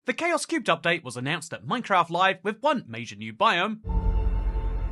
The Chaos Cubed update was announced at Minecraft Live with one major new biome.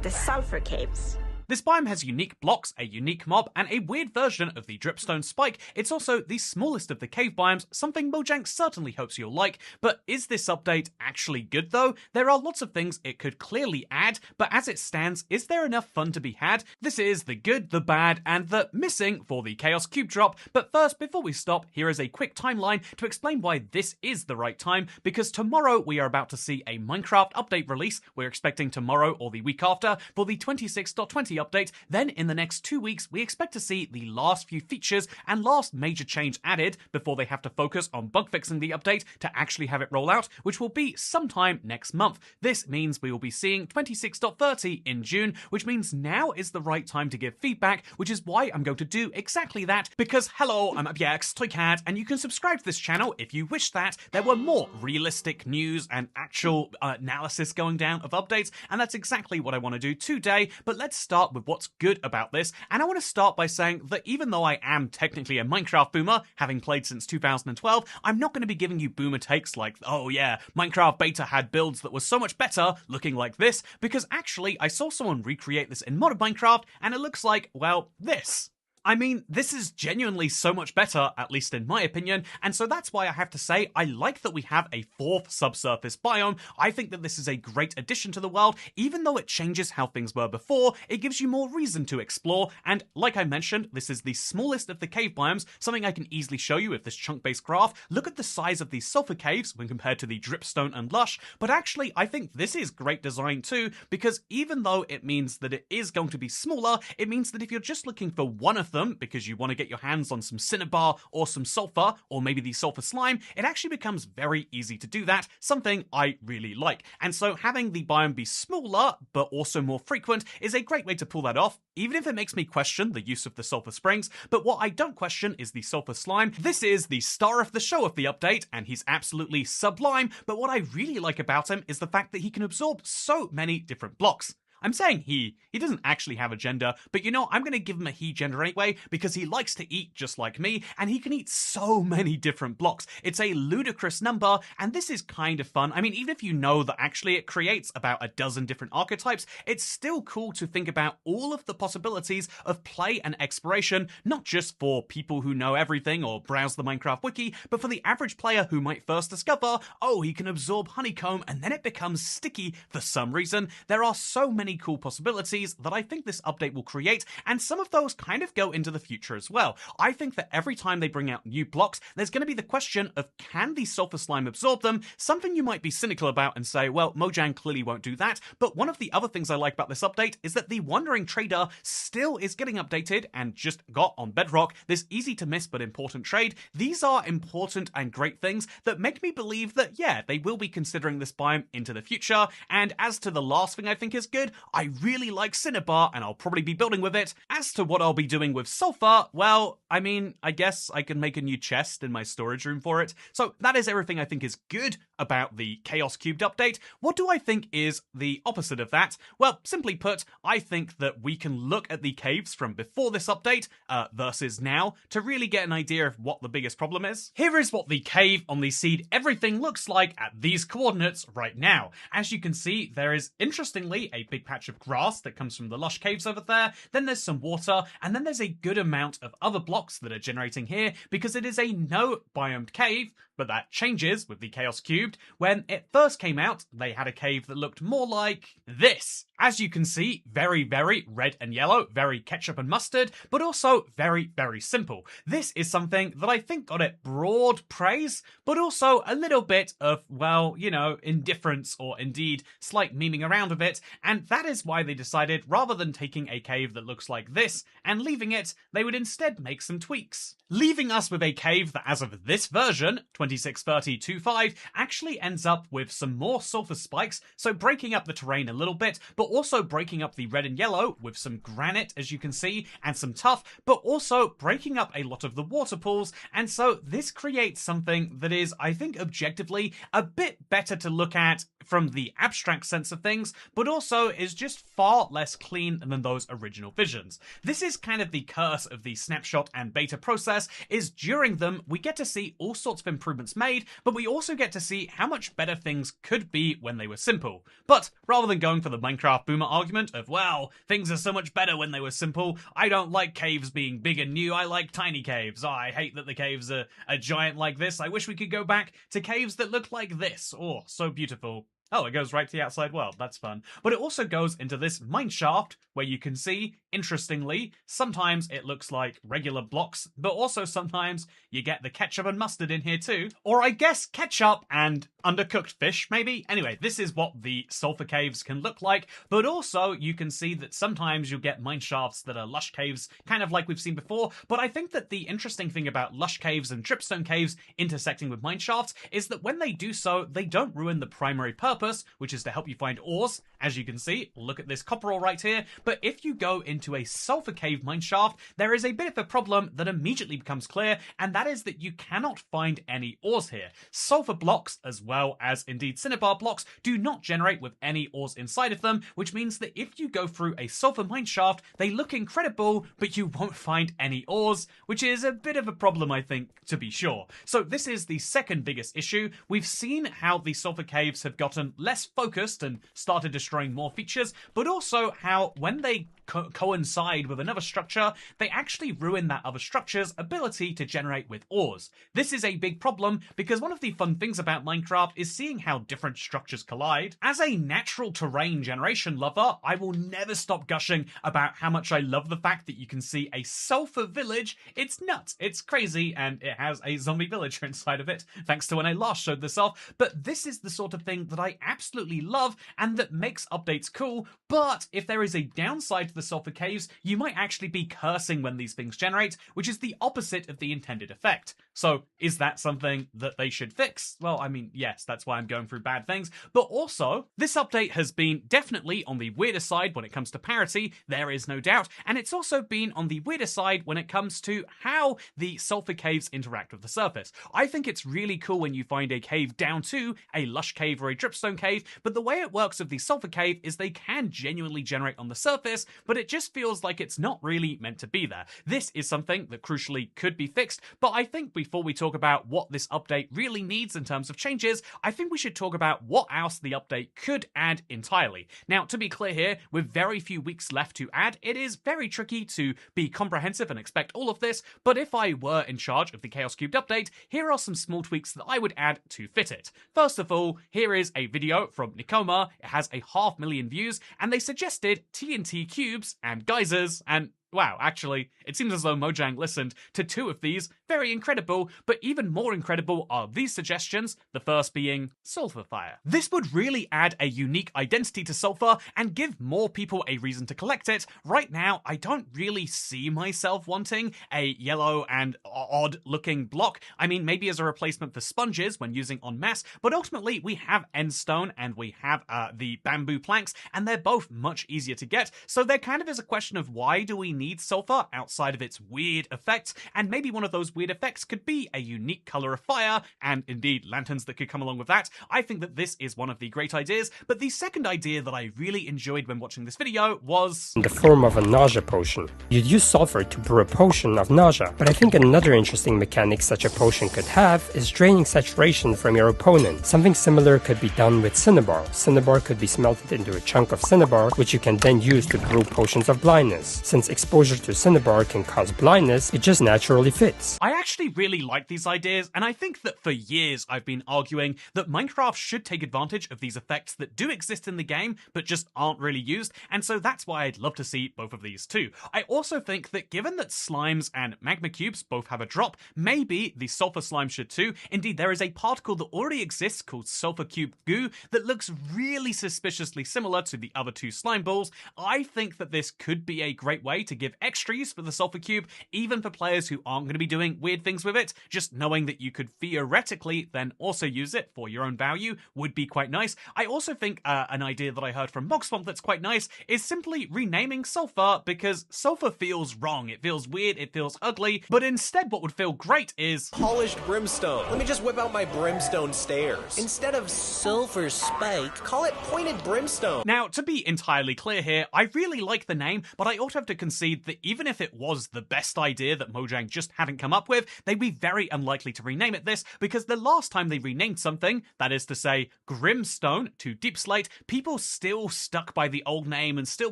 The Sulfur Caves. This biome has unique blocks, a unique mob, and a weird version of the dripstone spike. It's also the smallest of the cave biomes, something Mojang certainly hopes you'll like. But is this update actually good though? There are lots of things it could clearly add, but as it stands, is there enough fun to be had? This is the good, the bad, and the missing for the Chaos Cube drop. But first, before we stop, here is a quick timeline to explain why this is the right time, because tomorrow we are about to see a Minecraft update release. We're expecting tomorrow or the week after for the 26.20 update. Then in the next 2 weeks, we expect to see the last few features and last major change added before they have to focus on bug fixing the update to actually have it roll out, which will be sometime next month. This means we will be seeing 26.30 in June, which means now is the right time to give feedback, which is why I'm going to do exactly that, because hello, I'm Abyax Toycat, and you can subscribe to this channel if you wish that there were more realistic news and actual analysis going down of updates, and that's exactly what I want to do today. But let's start with what's good about this, and I want to start by saying that even though I am technically a Minecraft boomer, having played since 2012, I'm not going to be giving you boomer takes like, oh yeah, Minecraft beta had builds that were so much better looking like this, because actually I saw someone recreate this in modded Minecraft, and it looks like, well, this. I mean, this is genuinely so much better, at least in my opinion, and so that's why I have to say I like that we have a fourth subsurface biome. I think that this is a great addition to the world. Even though it changes how things were before, it gives you more reason to explore, and like I mentioned, this is the smallest of the cave biomes, something I can easily show you with this chunk-based graph. Look at the size of these sulfur caves when compared to the dripstone and lush, but actually I think this is great design too, because even though it means that it is going to be smaller, it means that if you're just looking for one of them because you want to get your hands on some cinnabar or some sulfur, or maybe the sulfur slime, it actually becomes very easy to do that, something I really like. And so having the biome be smaller, but also more frequent, is a great way to pull that off, even if it makes me question the use of the sulfur springs. But what I don't question is the sulfur slime. This is the star of the show of the update, and he's absolutely sublime, but what I really like about him is the fact that he can absorb so many different blocks. I'm saying he doesn't actually have a gender, but you know, I'm going to give him a he gender anyway, because he likes to eat just like me, and he can eat so many different blocks. It's a ludicrous number, and this is kind of fun. I mean, even if you know that actually it creates about a dozen different archetypes, it's still cool to think about all of the possibilities of play and exploration, not just for people who know everything or browse the Minecraft wiki, but for the average player who might first discover, oh, he can absorb honeycomb, and then it becomes sticky for some reason. There are so many cool possibilities that I think this update will create, and some of those kind of go into the future as well. I think that every time they bring out new blocks, there's going to be the question of, can the sulfur slime absorb them? Something you might be cynical about and say, well, Mojang clearly won't do that, but one of the other things I like about this update is that the Wandering Trader still is getting updated and just got on Bedrock this easy to miss but important trade. These are important and great things that make me believe that, yeah, they will be considering this biome into the future. And as to the last thing I think is good, I really like Cinnabar, and I'll probably be building with it. As to what I'll be doing with Sulfur, well, I mean, I guess I can make a new chest in my storage room for it. So that is everything I think is good about the Chaos Cubed update. What do I think is the opposite of that? Well, simply put, I think that we can look at the caves from before this update versus now to really get an idea of what the biggest problem is. Here is what the cave on the seed everything looks like at these coordinates right now. As you can see, there is, interestingly, a big patch of grass that comes from the lush caves over there, then there's some water, and then there's a good amount of other blocks that are generating here because it is a no biomed cave, but that changes with the Chaos Cubed. When it first came out, they had a cave that looked more like this. As you can see, very, very red and yellow, very ketchup and mustard, but also very, very simple. This is something that I think got it broad praise, but also a little bit of, well, you know, indifference or indeed slight memeing around of it, and that is why they decided, rather than taking a cave that looks like this and leaving it, they would instead make some tweaks. Leaving us with a cave that, as of this version, 2630.25, actually ends up with some more sulfur spikes, so breaking up the terrain a little bit, but also breaking up the red and yellow with some granite, as you can see, and some tuff, but also breaking up a lot of the water pools, and so this creates something that is, I think, objectively a bit better to look at from the abstract sense of things, but also is is just far less clean than those original visions. This is kind of the curse of the snapshot and beta process, is during them we get to see all sorts of improvements made, but we also get to see how much better things could be when they were simple. But rather than going for the Minecraft boomer argument of, well, things are so much better when they were simple, I don't like caves being big and new, I like tiny caves. Oh, I hate that the caves are giant like this. I wish we could go back to caves that look like this. Oh, so beautiful. Oh, it goes right to the outside world. That's fun. But it also goes into this mineshaft where you can see, interestingly, sometimes it looks like regular blocks, but also sometimes you get the ketchup and mustard in here too. Or I guess ketchup and undercooked fish, maybe? Anyway, this is what the sulfur caves can look like, but also you can see that sometimes you'll get mineshafts that are lush caves, kind of like we've seen before. But I think that the interesting thing about lush caves and dripstone caves intersecting with mineshafts is that when they do so, they don't ruin the primary purpose, which is to help you find ores. As you can see, look at this copper ore right here. But if you go into a sulfur cave mineshaft, there is a bit of a problem that immediately becomes clear, and that is that you cannot find any ores here. Sulfur blocks, as well as indeed cinnabar blocks, do not generate with any ores inside of them, which means that if you go through a sulfur mineshaft, they look incredible, but you won't find any ores, which is a bit of a problem, I think, to be sure. So this is the second biggest issue. We've seen how the sulfur caves have gotten less focused and started destroying more features, but also how when they coincide with another structure, they actually ruin that other structure's ability to generate with ores. This is a big problem because one of the fun things about Minecraft is seeing how different structures collide. As a natural terrain generation lover, I will never stop gushing about how much I love the fact that you can see a sulfur village. It's nuts, it's crazy, and it has a zombie villager inside of it, thanks to when I last showed this off. But this is the sort of thing that I absolutely love and that makes updates cool. But if there is a downside to the sulfur caves, you might actually be cursing when these things generate, which is the opposite of the intended effect. So is that something that they should fix? Well, I mean, yes, that's why I'm going through bad things, but also this update has been definitely on the weirder side when it comes to parity, there is no doubt, and it's also been on the weirder side when it comes to how the sulfur caves interact with the surface. I think it's really cool when you find a cave down to a lush cave or a dripstone cave, but the way it works with the sulfur cave is they can genuinely generate on the surface, but it just feels like it's not really meant to be there. This is something that crucially could be fixed, but I think before we talk about what this update really needs in terms of changes, I think we should talk about what else the update could add entirely. Now, to be clear here, with very few weeks left to add, it is very tricky to be comprehensive and expect all of this, but if I were in charge of the Chaos Cubed update, here are some small tweaks that I would add to fit it. First of all, here is a video from Nikoma. It has 500,000 views, and they suggested TNT cubes and geysers, and wow, actually, it seems as though Mojang listened to 2 of these. Very incredible, but even more incredible are these suggestions, the first being Sulfur Fire. This would really add a unique identity to Sulfur and give more people a reason to collect it. Right now, I don't really see myself wanting a yellow and odd-looking block. I mean, maybe as a replacement for sponges when using en masse, but ultimately we have endstone and we have the bamboo planks, and they're both much easier to get, so there kind of is a question of why do we need sulfur outside of its weird effects, and maybe one of those weird effects could be a unique color of fire, and indeed lanterns that could come along with that. I think that this is one of the great ideas, but the second idea that I really enjoyed when watching this video was in the form of a nausea potion. You'd use sulfur to brew a potion of nausea, but I think another interesting mechanic such a potion could have is draining saturation from your opponent. Something similar could be done with cinnabar. Cinnabar could be smelted into a chunk of cinnabar, which you can then use to brew potions of blindness. Since exposure to cinnabar can cause blindness, it just naturally fits. I actually really like these ideas, and I think that for years I've been arguing that Minecraft should take advantage of these effects that do exist in the game, but just aren't really used, and so that's why I'd love to see both of these too. I also think that given that slimes and magma cubes both have a drop, maybe the sulfur slime should too. Indeed, there is a particle that already exists called sulfur cube goo that looks really suspiciously similar to the other 2 slime balls. I think that this could be a great way to give extra use for the Sulfur Cube, even for players who aren't going to be doing weird things with it. Just knowing that you could theoretically then also use it for your own value would be quite nice. I also think an idea that I heard from Mogswamp that's quite nice is simply renaming Sulfur, because Sulfur feels wrong. It feels weird, it feels ugly, but instead what would feel great is polished brimstone. Let me just whip out my brimstone stairs. Instead of sulfur spike, call it pointed brimstone. Now, to be entirely clear here, I really like the name, but I also have to concede that even if it was the best idea that Mojang just hadn't come up with, they'd be very unlikely to rename it this, because the last time they renamed something, that is to say Grimstone to Deepslate, people still stuck by the old name and still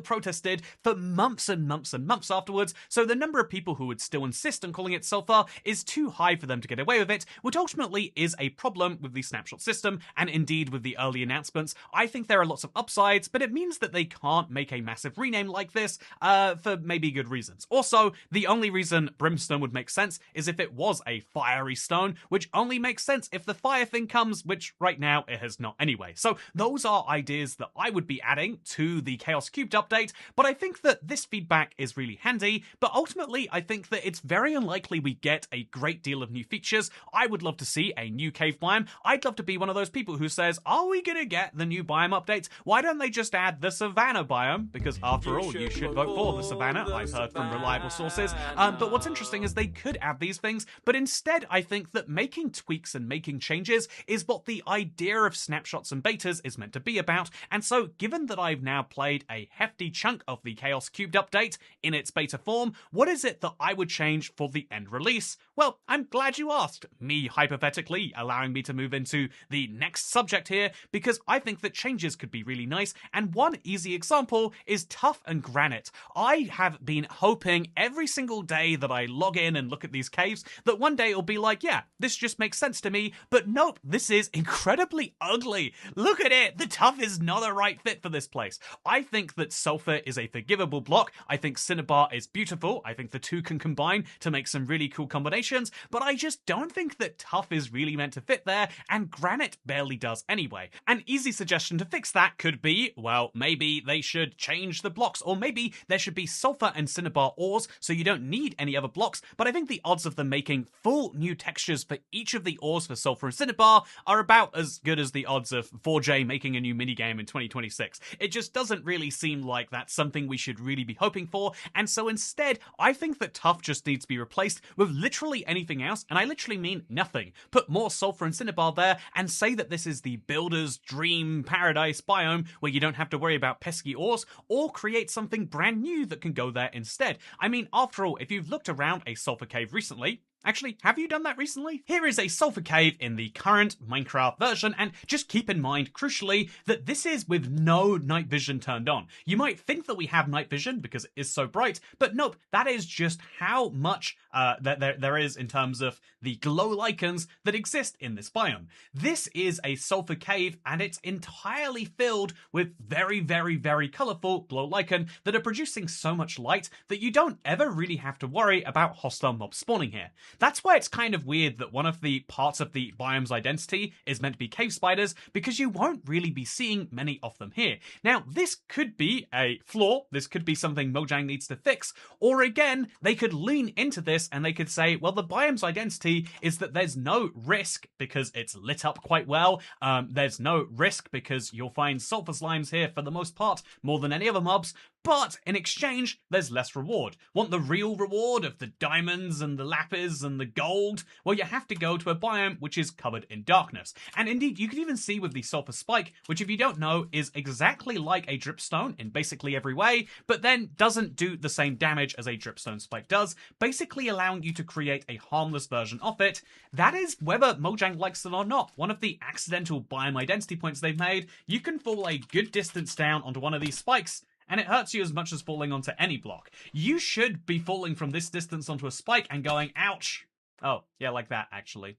protested for months and months and months afterwards, so the number of people who would still insist on calling it Sulfur is too high for them to get away with it, which ultimately is a problem with the snapshot system, and indeed with the early announcements. I think there are lots of upsides, but it means that they can't make a massive rename like this, for maybe good reasons. Also, the only reason Brimstone would make sense is if it was a fiery stone, which only makes sense if the fire thing comes, which right now it has not anyway. So those are ideas that I would be adding to the Chaos Cubed update, but I think that this feedback is really handy, but ultimately I think that it's very unlikely we get a great deal of new features. I would love to see a new cave biome. I'd love to be one of those people who says, are we gonna get the new biome updates? Why don't they just add the Savannah biome? Because after all, you should vote for the Savannah, I've heard from reliable sources. But what's interesting is they could add these things, but instead I think that making tweaks and making changes is what the idea of snapshots and betas is meant to be about, and so given that I've now played a hefty chunk of the Chaos Cubed update in its beta form, what is it that I would change for the end release? Well, I'm glad you asked, me hypothetically allowing me to move into the next subject here, because I think that changes could be really nice, and one easy example is Tuff and Granite. I have been hoping every single day that I log in and look at these caves that one day it'll be like, yeah, this just makes sense to me, but nope, this is incredibly ugly. Look at it, the Tuff is not a right fit for this place. I think that Sulfur is a forgivable block, I think Cinnabar is beautiful, I think the two can combine to make some really cool combinations, but I just don't think that Tuff is really meant to fit there, and Granite barely does anyway. An easy suggestion to fix that could be, well, maybe they should change the blocks, or maybe there should be Sulfur and Cinnabar ores so you don't need any other blocks, but I think the odds of them making full new textures for each of the ores for Sulfur and Cinnabar are about as good as the odds of 4J making a new minigame in 2026. It just doesn't really seem like that's something we should really be hoping for, and so instead, I think that Tuff just needs to be replaced with literally anything else, and I literally mean nothing. Put more Sulfur and Cinnabar there, and say that this is the builder's dream paradise biome where you don't have to worry about pesky ores, or create something brand new that can go there instead. I mean, after all, if you've looked around a Sulfur cave recently, actually, have you done that recently? Here is a Sulfur cave in the current Minecraft version, and just keep in mind, crucially, that this is with no night vision turned on. You might think that we have night vision because it is so bright, but nope, that is just how much there is in terms of the glow lichens that exist in this biome. This is a Sulfur cave, and it's entirely filled with very, very, very colourful glow lichen that are producing so much light that you don't ever really have to worry about hostile mobs spawning here. That's why it's kind of weird that one of the parts of the biome's identity is meant to be cave spiders, because you won't really be seeing many of them here. Now, this could be a flaw, this could be something Mojang needs to fix, or again, they could lean into this and they could say, well, the biome's identity is that there's no risk because it's lit up quite well, there's no risk because you'll find sulfur slimes here for the most part, more than any other mobs, but in exchange, there's less reward. Want the real reward of the diamonds and the lapis and the gold? Well, you have to go to a biome which is covered in darkness. And indeed, you can even see with the sulfur spike, which if you don't know, is exactly like a dripstone in basically every way, but then doesn't do the same damage as a dripstone spike does, basically allowing you to create a harmless version of it. That is whether Mojang likes it or not. One of the accidental biome identity points they've made, you can fall a good distance down onto one of these spikes, and it hurts you as much as falling onto any block. You should be falling from this distance onto a spike and going, ouch. Oh, yeah, like that, actually.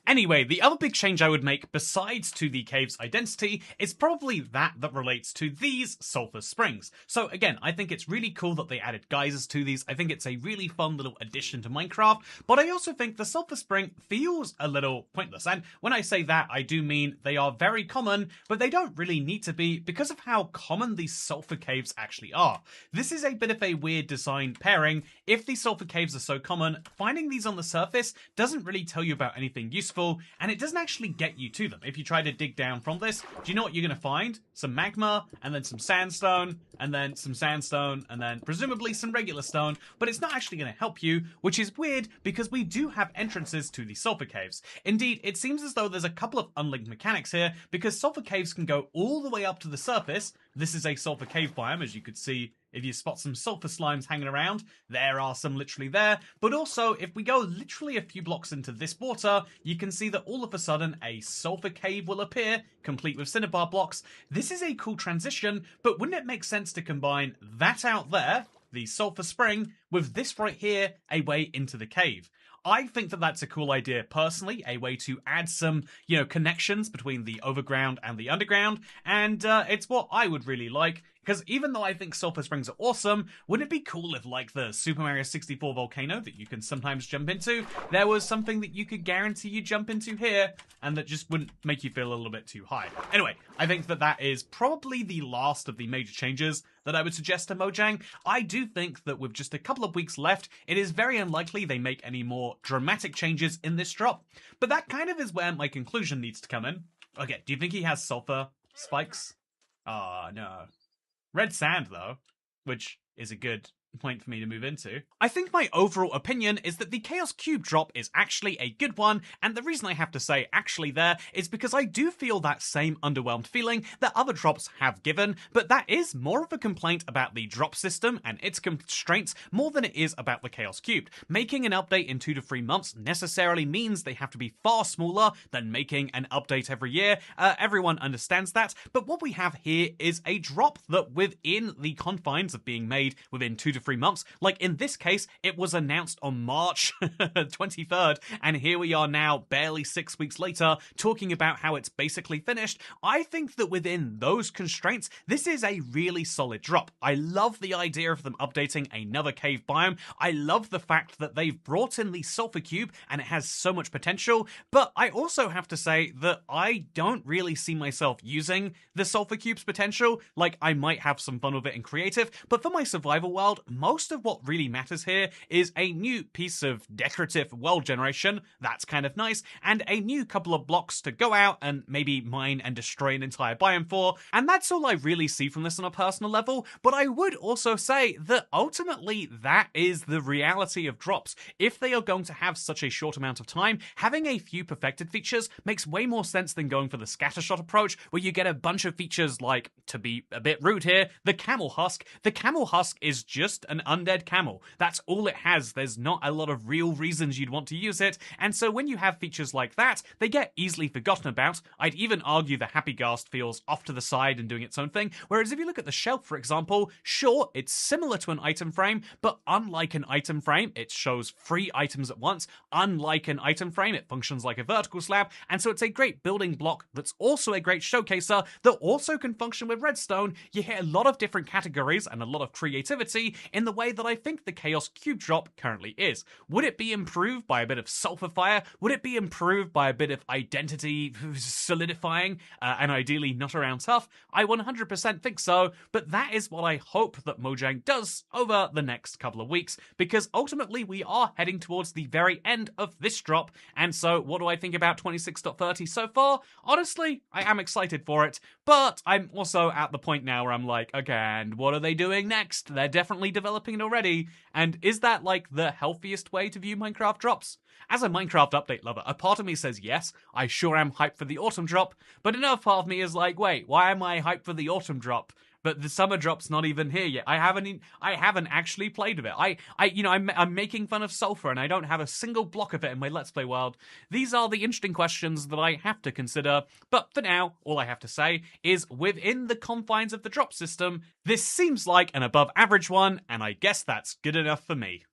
Anyway, the other big change I would make besides to the cave's identity is probably that relates to these sulfur springs. So again, I think it's really cool that they added geysers to these. I think it's a really fun little addition to Minecraft, but I also think the sulfur spring feels a little pointless. And when I say that, I do mean they are very common, but they don't really need to be because of how common these sulfur caves actually are. This is a bit of a weird design pairing. If these sulfur caves are so common, finding these on the surface doesn't really tell you about anything useful, and it doesn't actually get you to them. If you try to dig down from this, do you know what you're going to find? Some magma, and then some sandstone, and then some sandstone, and then presumably some regular stone, but it's not actually going to help you, which is weird because we do have entrances to the sulfur caves. Indeed, it seems as though there's a couple of unlinked mechanics here, because sulfur caves can go all the way up to the surface. This is a sulfur cave biome, as you could see. If you spot some sulfur slimes hanging around, there are some literally there. But also, if we go literally a few blocks into this water, you can see that all of a sudden a sulfur cave will appear, complete with cinnabar blocks. This is a cool transition, but wouldn't it make sense to combine that out there, the sulfur spring, with this right here, a way into the cave? I think that that's a cool idea personally, a way to add some, connections between the overground and the underground, and it's what I would really like. Because even though I think sulfur springs are awesome, wouldn't it be cool if, like the Super Mario 64 volcano that you can sometimes jump into, there was something that you could guarantee you jump into here, and that just wouldn't make you feel a little bit too high. Anyway, I think that that is probably the last of the major changes that I would suggest to Mojang. I do think that with just a couple of weeks left, it is very unlikely they make any more dramatic changes in this drop. But that kind of is where my conclusion needs to come in. Okay, do you think he has sulfur spikes? Ah, no. Red sand, though, which is a good point for me to move into. I think my overall opinion is that the Chaos Cube drop is actually a good one, and the reason I have to say actually there is because I do feel that same underwhelmed feeling that other drops have given, but that is more of a complaint about the drop system and its constraints more than it is about the Chaos Cube. Making an update in 2 to 3 months necessarily means they have to be far smaller than making an update every year. Everyone understands that, but what we have here is a drop that within the confines of being made within 2 to 3 months, like in this case, it was announced on March 23rd, and here we are now, barely 6 weeks later, talking about how it's basically finished. I think that within those constraints, this is a really solid drop. I love the idea of them updating another cave biome. I love the fact that they've brought in the Sulfur Cube, and it has so much potential, but I also have to say that I don't really see myself using the Sulfur Cube's potential. Like, I might have some fun with it in creative, but for my survival world, most of what really matters here is a new piece of decorative world generation, that's kind of nice, and a new couple of blocks to go out and maybe mine and destroy an entire biome for, and that's all I really see from this on a personal level. But I would also say that ultimately that is the reality of drops. If they are going to have such a short amount of time, having a few perfected features makes way more sense than going for the scattershot approach, where you get a bunch of features like, to be a bit rude here, the camel husk. The camel husk is just an undead camel. That's all it has. There's not a lot of real reasons you'd want to use it, and so when you have features like that, they get easily forgotten about. I'd even argue the Happy Ghast feels off to the side and doing its own thing, whereas if you look at the shelf, for example, sure, it's similar to an item frame, but unlike an item frame, it shows 3 items at once. Unlike an item frame, it functions like a vertical slab, and so it's a great building block that's also a great showcaser that also can function with redstone. You hit a lot of different categories and a lot of creativity in the way that I think the Chaos Cube drop currently is. Would it be improved by a bit of sulfur fire? Would it be improved by a bit of identity solidifying and ideally not around tough? I 100% think so, but that is what I hope that Mojang does over the next couple of weeks, because ultimately we are heading towards the very end of this drop, and so what do I think about 26.30 so far? Honestly, I am excited for it, but I'm also at the point now where I'm like, okay, and what are they doing next? They're definitely developing it already, and is that like the healthiest way to view Minecraft drops? As a Minecraft update lover, a part of me says yes, I sure am hyped for the autumn drop, but another part of me is like, wait, why am I hyped for the autumn drop? But the summer drop's not even here yet. I haven't actually played with it. I'm making fun of sulfur and I don't have a single block of it in my Let's Play world. These are the interesting questions that I have to consider. But for now, all I have to say is within the confines of the drop system, this seems like an above average one, and I guess that's good enough for me.